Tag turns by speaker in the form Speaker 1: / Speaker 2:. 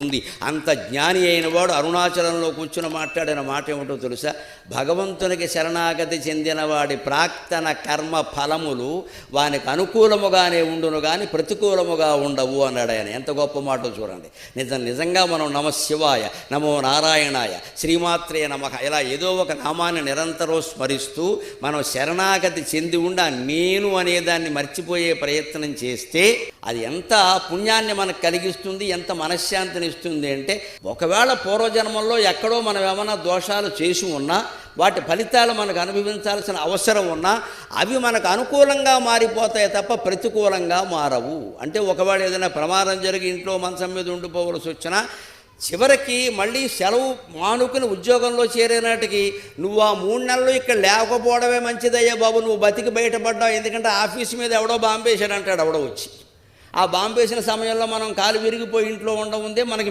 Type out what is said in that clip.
Speaker 1: ఉంది. అంత జ్ఞాని అయిన వాడు అరుణాచలంలో కూర్చుని మాట్లాడిన మాట ఏమిటో తెలుసా? భగవంతునికి శరణాగతి చెందిన వాడి ప్రాక్తన కర్మ ఫలములు వానికి అనుకూలముగానే ఉండును కానీ ప్రతికూలముగా ఉండవు అన్నాడు ఆయన. ఎంత గొప్ప మాటో చూడండి. నిజంగా మనం నమ శివాయ, నమో నారాయణాయ, శ్రీమాత్రే నమః ఇలా ఏదో ఒక నామాన్ని నిరంతరం స్మరిస్తూ మనం శరణాగతి చెంది ఉండి నేను అనేదాన్ని మర్చిపోయే ప్రయత్నం చేస్తే అది ఎంత పుణ్యాన్ని మనకు కలిగిస్తుంది, ఎంత మనశ్శాంతిని ఇస్తుంది అంటే, ఒకవేళ పూర్వజన్మల్లో ఎక్కడో మనం ఏమైనా దోషాలు చేసి ఉన్నా వాటి ఫలితాలు మనకు అనుభవించాల్సిన అవసరం ఉన్నా అవి మనకు అనుకూలంగా మారిపోతాయి తప్ప ప్రతికూలంగా మారవు. అంటే ఒకవేళ ఏదైనా ప్రమాదం జరిగి ఇంట్లో మంచం మీద ఉండిపోవలసి వచ్చినా చివరికి మళ్ళీ సెలవు మానుకుని ఉద్యోగంలో చేరేనాటికి నువ్వు ఆ 3 నెలలు ఇక్కడ లేకపోవడమే మంచిదయ్యా బాబు, నువ్వు బతికి బయటపడ్డావు, ఎందుకంటే ఆఫీస్ మీద ఎవడో బాంబేశాడు అంటాడు ఎవడో వచ్చి. ఆ బాంబేసిన సమయంలో మనం కాలు విరిగిపోయి ఇంట్లో ఉండముందే మనకి